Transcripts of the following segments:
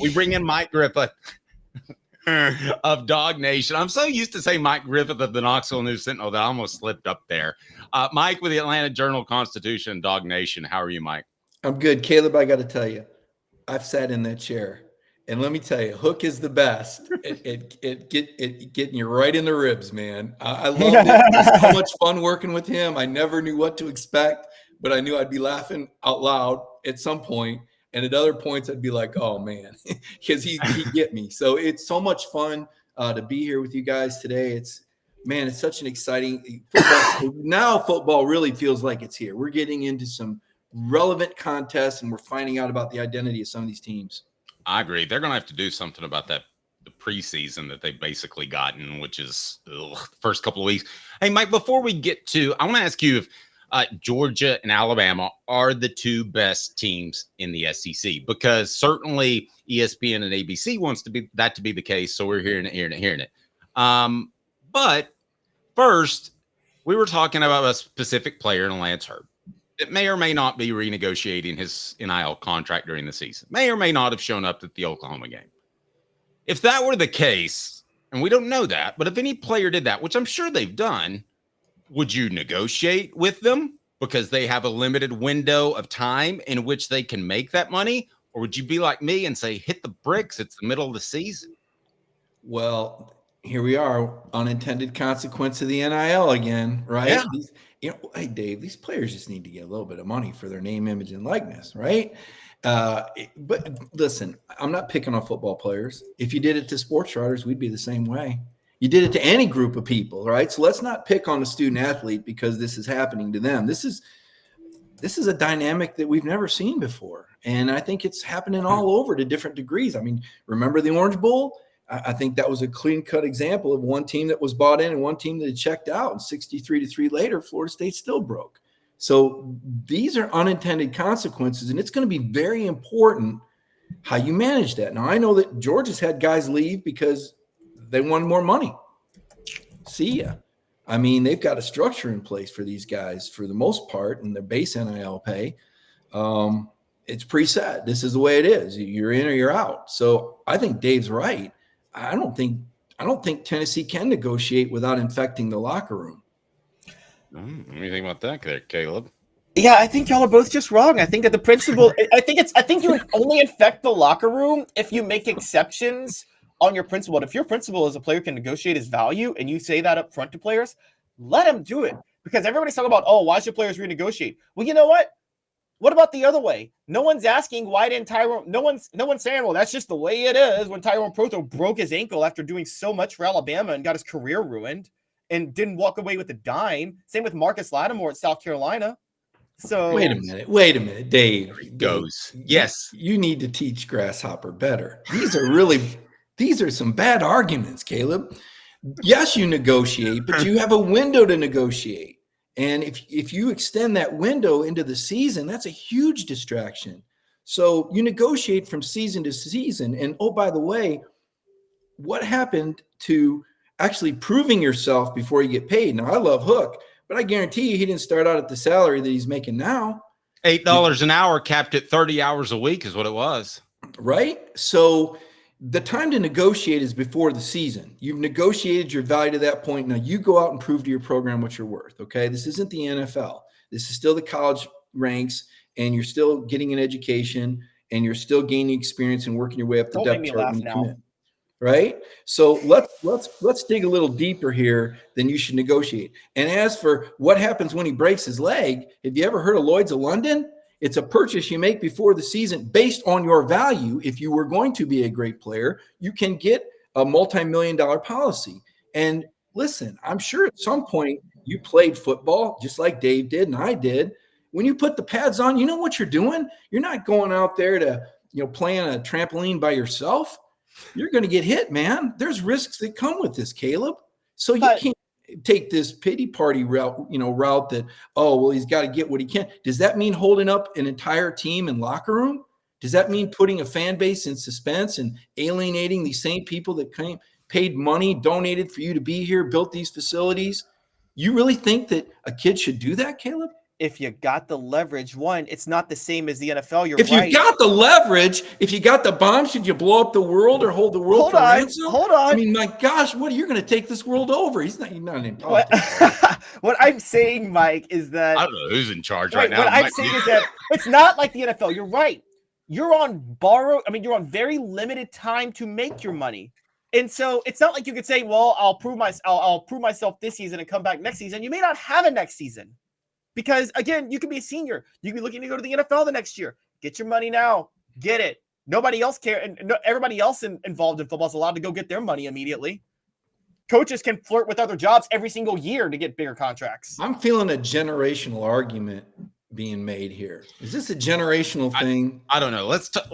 We bring in Mike Griffith of Dog Nation. I'm so used to saying Mike Griffith of the Knoxville News Sentinel that I almost slipped up there. Mike with the Atlanta Journal-Constitution, Dog Nation. How are you, Mike? I'm good. Caleb, I got to tell you, I've sat in that chair. And let me tell you, Hook is the best at getting you right in the ribs, man. I loved it. It was so much fun working with him. I never knew what to expect, but I knew I'd be laughing out loud at some point. And at other points, I'd be like, oh, man, because he'd get me. So it's so much fun to be here with you guys today. It's such an exciting football. Now football really feels like it's here. We're getting into some relevant contests, and we're finding out about the identity of some of these teams. I agree. They're going to have to do something about that the preseason that they've basically gotten, which is the first couple of weeks. Hey, Mike, before we get to, I want to ask you if Georgia and Alabama are the two best teams in the SEC, because certainly ESPN and ABC wants to be the case. So we're hearing it. But first, we were talking about a specific player in Lance Hurd that may or may not be renegotiating his NIL contract during the season, may or may not have shown up at the Oklahoma game. If that were the case, and we don't know that, but if any player did that, which I'm sure they've done, would you negotiate with them because they have a limited window of time in which they can make that money? Or would you be like me and say, hit the bricks, it's the middle of the season? Well, here we are, unintended consequence of the NIL again, right? Yeah. Hey, Dave, these players just need to get a little bit of money for their name, image, and likeness, right? But listen, I'm not picking on football players. If you did it to sports writers, we'd be the same way. You did it to any group of people, right? So let's not pick on the student athlete because this is happening to them. This is a dynamic that we've never seen before. And I think it's happening all over to different degrees. I mean, remember the Orange Bowl? I think that was a clean-cut example of one team that was bought in and one team that had checked out. And 63-3 later, Florida State still broke. So these are unintended consequences, and it's going to be very important how you manage that. Now, I know that Georgia's had guys leave because they wanted more money. See ya. I mean, they've got a structure in place for these guys for the most part, and their base NIL pay. It's preset. This is the way it is. You're in or you're out. So I think Dave's right. I don't think Tennessee can negotiate without infecting the locker room. What do you think about that there, Caleb? Yeah, I think y'all are both just wrong. I think that the principle, I think you only infect the locker room if you make exceptions on your principle. And if your principle is a player can negotiate his value and you say that up front to players, let him do it. Because everybody's talking about, oh, why should players renegotiate? Well, you know what? What about the other way? No one's asking why didn't Tyrone. No one's saying, well, that's just the way it is. When Tyrone Proto broke his ankle after doing so much for Alabama and got his career ruined and didn't walk away with a dime. Same with Marcus Lattimore at South Carolina. So wait a minute, Dave. There he goes. Yes, you need to teach Grasshopper better. These are some bad arguments, Caleb. Yes, you negotiate, but you have a window to negotiate. And if you extend that window into the season, that's a huge distraction. So you negotiate from season to season. And oh, by the way, what happened to actually proving yourself before you get paid? Now, I love Hook, but I guarantee you he didn't start out at the salary that he's making now. $8 an hour, capped at 30 hours a week is what it was. Right? So the time to negotiate is before the season. You've negotiated your value to that point. Now you go out and prove to your program what you're worth. Okay. This isn't the NFL. This is still the college ranks, and you're still getting an education and you're still gaining experience and working your way up the depth chart when you come in. Right. So let's dig a little deeper here than you should negotiate. And as for what happens when he breaks his leg, have you ever heard of Lloyd's of London? It's a purchase you make before the season based on your value. If you were going to be a great player, you can get a multi-million-dollar policy. And listen, I'm sure at some point you played football just like Dave did and I did. When you put the pads on, you know what you're doing? You're not going out there to, play on a trampoline by yourself. You're going to get hit, man. There's risks that come with this, Caleb. So you can't take this pity party route that, oh, well, he's got to get what he can. Does that mean holding up an entire team and locker room? Does that mean putting a fan base in suspense and alienating these same people that paid money, donated for you to be here, built these facilities? You really think that a kid should do that, Caleb? if you got the leverage, one, it's not the same as the NFL. You're If right. you got the leverage, if you got the bomb, should you blow up the world or hold the world Hold for on, ransom? hold on. I mean, my gosh, what are you going to take this world over? He's not in What, politics. what I'm saying, Mike, is that I don't know who's in charge right now. What I'm saying is that it's not like the NFL. You're right. You're on very limited time to make your money. And so it's not like you could say, well, I'll prove myself this season and come back next season. You may not have a next season. Because again, you could be a senior. You could be looking to go to the NFL the next year. Get your money now. Get it. Nobody else cares. And everybody else involved in football is allowed to go get their money immediately. Coaches can flirt with other jobs every single year to get bigger contracts. I'm feeling a generational argument being made here. Is this a generational thing? I don't know. Let's talk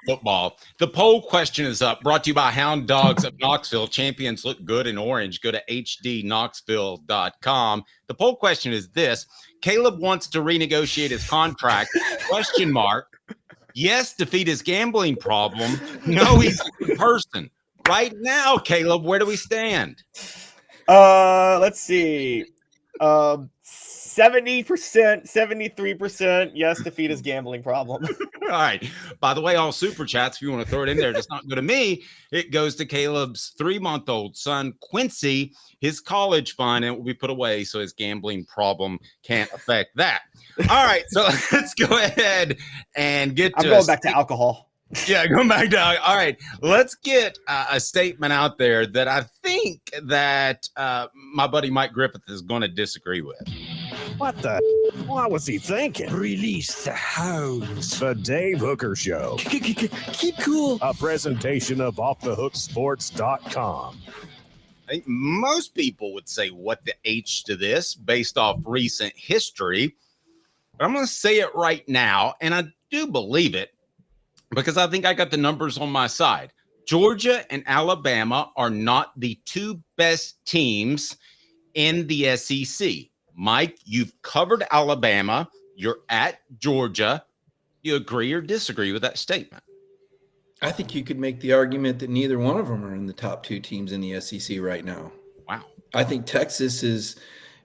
football. The poll question is up. Brought to you by Hound Dogs of Knoxville. Champions look good in orange. Go to hdknoxville.com. The poll question is this: Caleb wants to renegotiate his contract? ? Yes, defeat his gambling problem. No, he's a good person. Right now, Caleb, where do we stand? Let's see. 70%, 73%. Yes, defeat his gambling problem. All right. By the way, all super chats, if you want to throw it in there, does not go to me. It goes to Caleb's 3-month-old son, Quincy. His college fund, and it will be put away so his gambling problem can't affect that. All right. So let's go ahead and get to I'm going back to alcohol. Yeah, going back to all right. Let's get a statement out there that I think that my buddy Mike Griffith is going to disagree with. What the? What was he thinking? Release the hounds. The Dave Hooker Show. Keep cool. A presentation of OffTheHookSports.com. I think most people would say what the H to this based off recent history. But I'm going to say it right now, and I do believe it because I think I got the numbers on my side. Georgia and Alabama are not the two best teams in the SEC. Mike, you've covered Alabama. You're at Georgia. You agree or disagree with that statement? I think you could make the argument that neither one of them are in the top two teams in the SEC right now. Wow. I think Texas has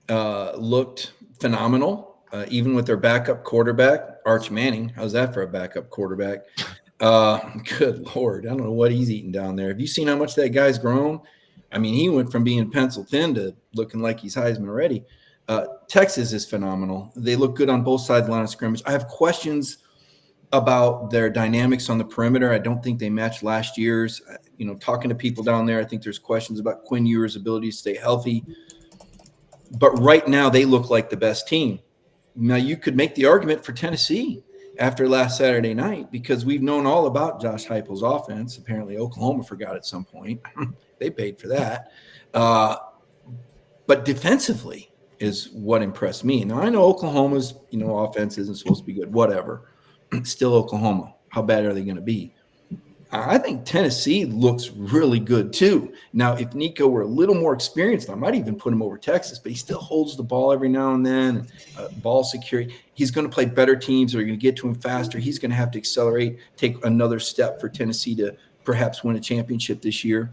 looked phenomenal, even with their backup quarterback, Arch Manning. How's that for a backup quarterback? Good Lord. I don't know what he's eating down there. Have you seen how much that guy's grown? I mean, he went from being pencil thin to looking like he's Heisman already. Texas is phenomenal. They look good on both sides of the line of scrimmage. I have questions about their dynamics on the perimeter. I don't think they matched last year's. Talking to people down there, I think there's questions about Quinn Ewers' ability to stay healthy. But right now, they look like the best team. Now, you could make the argument for Tennessee after last Saturday night because we've known all about Josh Heupel's offense. Apparently, Oklahoma forgot at some point. They paid for that. But defensively is what impressed me. Now, I know Oklahoma's offense isn't supposed to be good. Whatever. Still Oklahoma. How bad are they going to be? I think Tennessee looks really good too. Now, if Nico were a little more experienced, I might even put him over Texas, but he still holds the ball every now and then. Ball security. He's going to play better teams. They're going to get to him faster. He's going to have to accelerate, take another step for Tennessee to perhaps win a championship this year.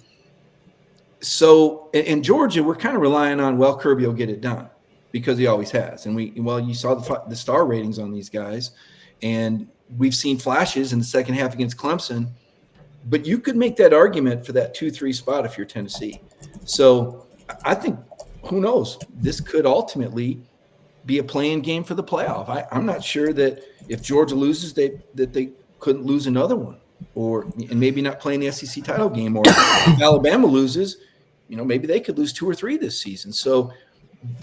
So in Georgia, we're kind of relying on, Kirby will get it done because he always has. And you saw the star ratings on these guys. And we've seen flashes in the second half against Clemson, but you could make that argument for that 2-3 spot if you're Tennessee. So I think, who knows, this could ultimately be a play-in game for the playoff. I'm not sure that if Georgia loses, that they couldn't lose another one, and maybe not play in the SEC title game, or if Alabama loses, maybe they could lose 2 or 3 this season. So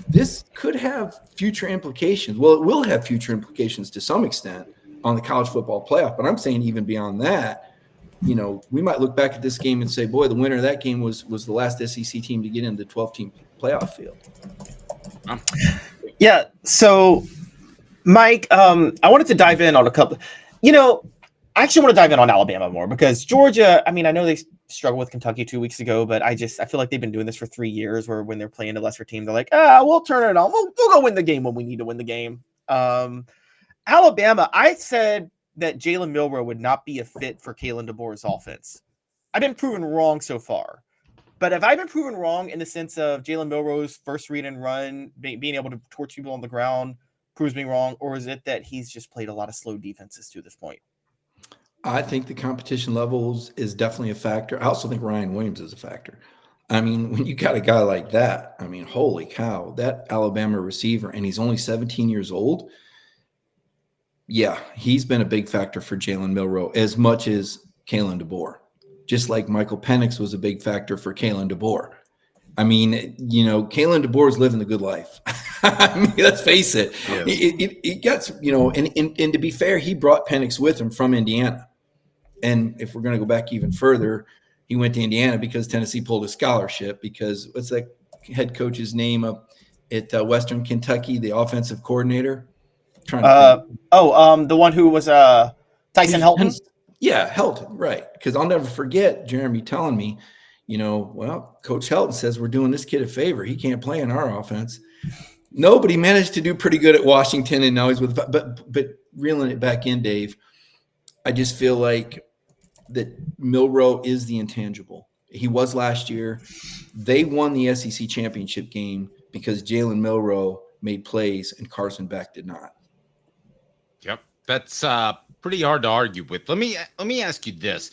this could have future implications. Well, it will have future implications to some extent on the college football playoff. But I'm saying even beyond that, we might look back at this game and say, boy, the winner of that game was the last SEC team to get into the 12-team playoff field. Yeah. So, Mike, I wanted to dive in on a couple. I actually want to dive in on Alabama more because Georgia, I know they struggled with Kentucky 2 weeks ago, but I feel like they've been doing this for 3 years where when they're playing a lesser team, they're like, we'll turn it on. We'll go win the game when we need to win the game. Alabama, I said that Jalen Milroe would not be a fit for Kalen DeBoer's offense. I've been proven wrong so far. But have I been proven wrong in the sense of Jalen Milroe's first read and run, being able to torch people on the ground, proves me wrong, or is it that he's just played a lot of slow defenses to this point? I think the competition levels is definitely a factor. I also think Ryan Williams is a factor. I mean, when you got a guy like that, I mean, holy cow, that Alabama receiver, and he's only 17 years old. Yeah, he's been a big factor for Jalen Milroe as much as Kalen DeBoer, just like Michael Penix was a big factor for Kalen DeBoer. I mean, you know, Kalen DeBoer is living the good life. I mean, let's face it. Yes. It gets, you know, and to be fair, he brought Penix with him from Indiana. And if we're going to go back even further, he went to Indiana because Tennessee pulled a scholarship because what's that head coach's name up at Western Kentucky, the offensive coordinator? The one who was Tyson Helton? Yeah, Helton, right. Because I'll never forget Jeremy telling me, you know, well, Coach Helton says we're doing this kid a favor. He can't play in our offense. Nobody managed to do pretty good at Washington, and now he's with – but reeling it back in, Dave, I just feel like that Milroe is the intangible. He was last year. They won the SEC championship game because Jalen Milroe made plays and Carson Beck did not. Yep, that's pretty hard to argue with. Let me ask you this: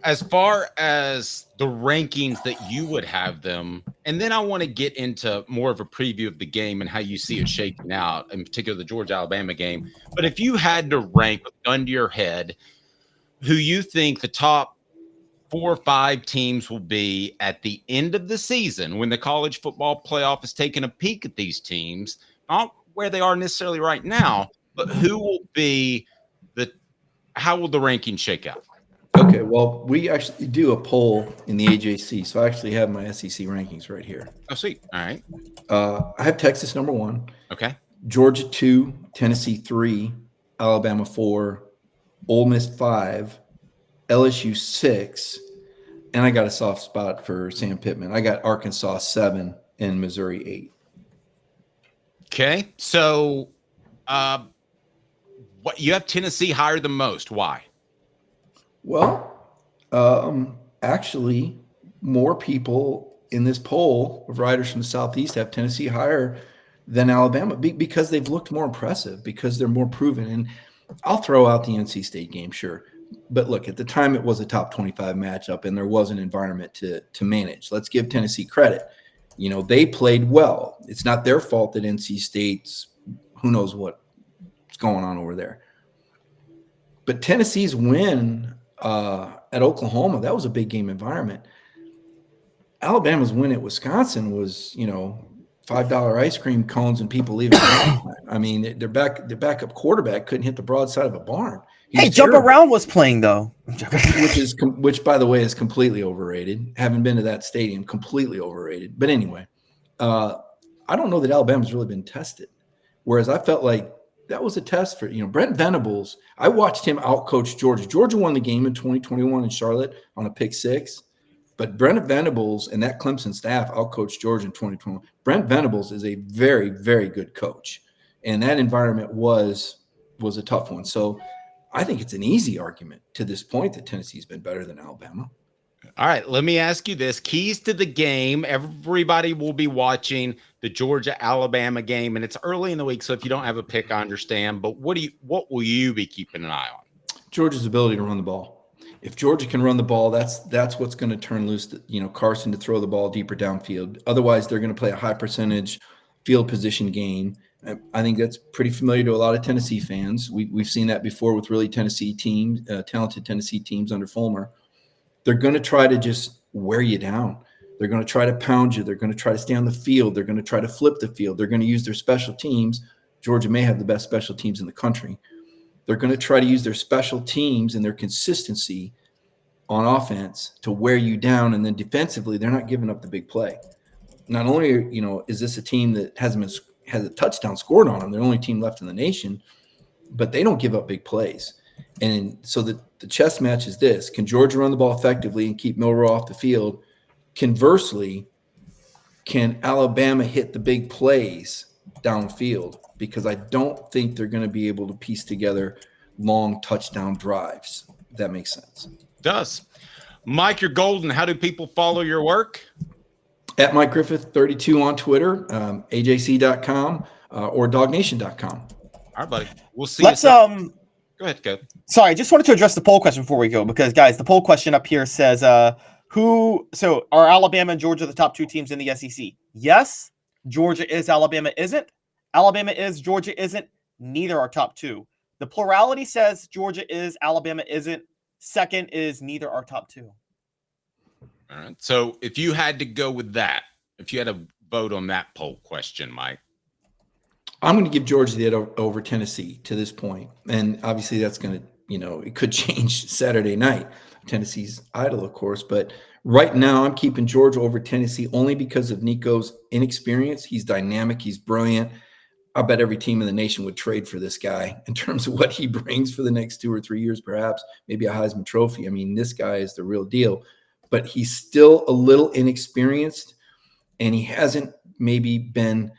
as far as the rankings that you would have them, and then I want to get into more of a preview of the game and how you see it shaking out, in particular the Georgia-Alabama game. But if you had to rank with a gun to your head who you think the top 4 or 5 teams will be at the end of the season when the college football playoff is taking a peek at these teams, not where they are necessarily right now, but who will be how will the ranking shake out? Okay, well, we actually do a poll in the AJC, so I actually have my SEC rankings right here. Oh, sweet. All right. I have Texas number 1. Okay. Georgia 2, Tennessee 3, Alabama 4, Ole Miss 5, LSU 6, and I got a soft spot for Sam Pittman. I got Arkansas 7 and Missouri 8. Okay. So what you have Tennessee higher than most. Why? Well, actually, more people in this poll of riders from the Southeast have Tennessee higher than Alabama because they've looked more impressive, because they're more proven. And I'll throw out the NC State game, sure. But look, at the time, it was a top 25 matchup, and there was an environment to manage. Let's give Tennessee credit. You know, they played well. It's not their fault that NC State's who knows what's going on over there. But Tennessee's win at Oklahoma, that was a big game environment. Alabama's win at Wisconsin was, you know, $5 ice cream cones and people leaving. I mean, their backup quarterback couldn't hit the broadside of a barn. Jump Around was playing though, which by the way is completely overrated. Haven't been to that stadium, completely overrated. But anyway, I don't know that Alabama's really been tested. Whereas I felt like that was a test for, you know, Brent Venables. I watched him outcoach Georgia. Georgia won the game in 2021 in Charlotte on a pick 6. But Brent Venables and that Clemson staff outcoached Georgia in 2021. Brent Venables is a very, very good coach. And that environment was a tough one. So I think it's an easy argument to this point that Tennessee's been better than Alabama. All right, let me ask you this. Keys to the game. Everybody will be watching the Georgia-Alabama game, and it's early in the week, so if you don't have a pick, I understand. But what will you be keeping an eye on? Georgia's ability to run the ball. If Georgia can run the ball, that's what's going to turn loose, you know, Carson to throw the ball deeper downfield. Otherwise, they're going to play a high percentage field position game. I think that's pretty familiar to a lot of Tennessee fans. We've seen that before with really Tennessee teams, talented Tennessee teams under Fulmer. They're going to try to just wear you down. They're going to try to pound you. They're going to try to stay on the field. They're going to try to flip the field. They're going to use their special teams. Georgia may have the best special teams in the country. They're going to try to use their special teams and their consistency on offense to wear you down. And then defensively, they're not giving up the big play. Not only, you know, is this a team that has a touchdown scored on them, they're the only team left in the nation, but they don't give up big plays. And so the chess match is this: can Georgia run the ball effectively and keep Milroe off the field? Conversely, can Alabama hit the big plays downfield? Because I don't think they're going to be able to piece together long touchdown drives. If that makes sense. Does. Mike, you're golden. How do people follow your work? At Mike Griffith 32 on Twitter, AJC.com. or dognation.com. All right, buddy. We'll see. Let's Go ahead, go. Sorry, I just wanted to address the poll question before we go, because guys, the poll question up here says are Alabama and Georgia the top 2 teams in the SEC? Yes. Georgia is, Alabama isn't. Alabama is, Georgia isn't. Neither are top 2. The plurality says Georgia is, Alabama isn't. Second is neither are top 2. All right. So if you had to go with that, if you had to vote on that poll question, Mike. I'm going to give Georgia the edge over Tennessee to this point. And obviously that's going to, it could change Saturday night. Tennessee's idle, of course. But right now I'm keeping Georgia over Tennessee only because of Nico's inexperience. He's dynamic. He's brilliant. I bet every team in the nation would trade for this guy in terms of what he brings for the next 2 or 3 years, perhaps, maybe a Heisman Trophy. I mean, this guy is the real deal. But he's still a little inexperienced, and he hasn't maybe been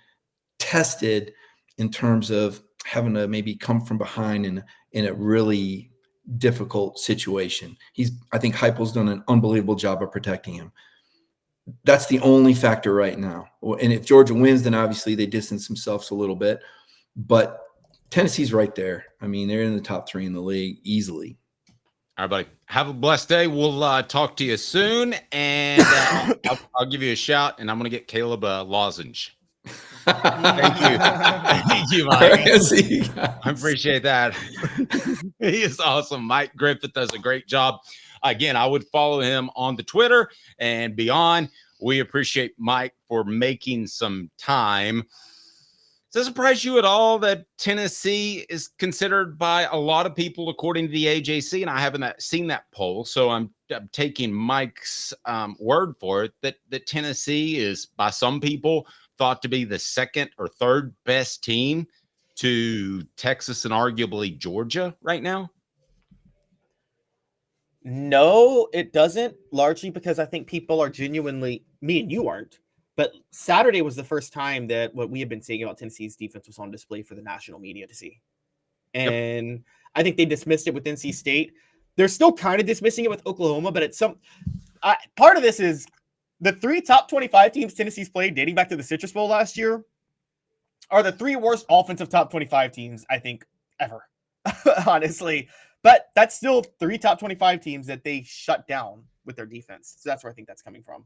tested in terms of having to maybe come from behind in a really difficult situation. I think Heupel's done an unbelievable job of protecting him. That's the only factor right now. And if Georgia wins, then obviously they distance themselves a little bit. But Tennessee's right there. I mean, they're in the top 3 in the league easily. All right, buddy. Have a blessed day. We'll talk to you soon, and I'll give you a shout, and I'm going to get Caleb a lozenge. Thank you. Thank you, Mike. I appreciate that. He is awesome. Mike Griffith does a great job. Again, I would follow him on the Twitter and beyond. We appreciate Mike for making some time. Does it surprise you at all that Tennessee is considered by a lot of people, according to the AJC, and I haven't seen that poll, so I'm taking Mike's word for it, that Tennessee is, by some people, thought to be the 2nd or 3rd best team to Texas and arguably Georgia right now? No, it doesn't, largely because I think people are genuinely, me and you aren't, but Saturday was the first time that what we have been saying about Tennessee's defense was on display for the national media to see. And yep. I think they dismissed it with NC State. They're still kind of dismissing it with Oklahoma, but it's part of this is the 3 top 25 teams Tennessee's played dating back to the Citrus Bowl last year are the 3 worst offensive top 25 teams, I think, ever, honestly. But that's still 3 top 25 teams that they shut down with their defense. So that's where I think that's coming from.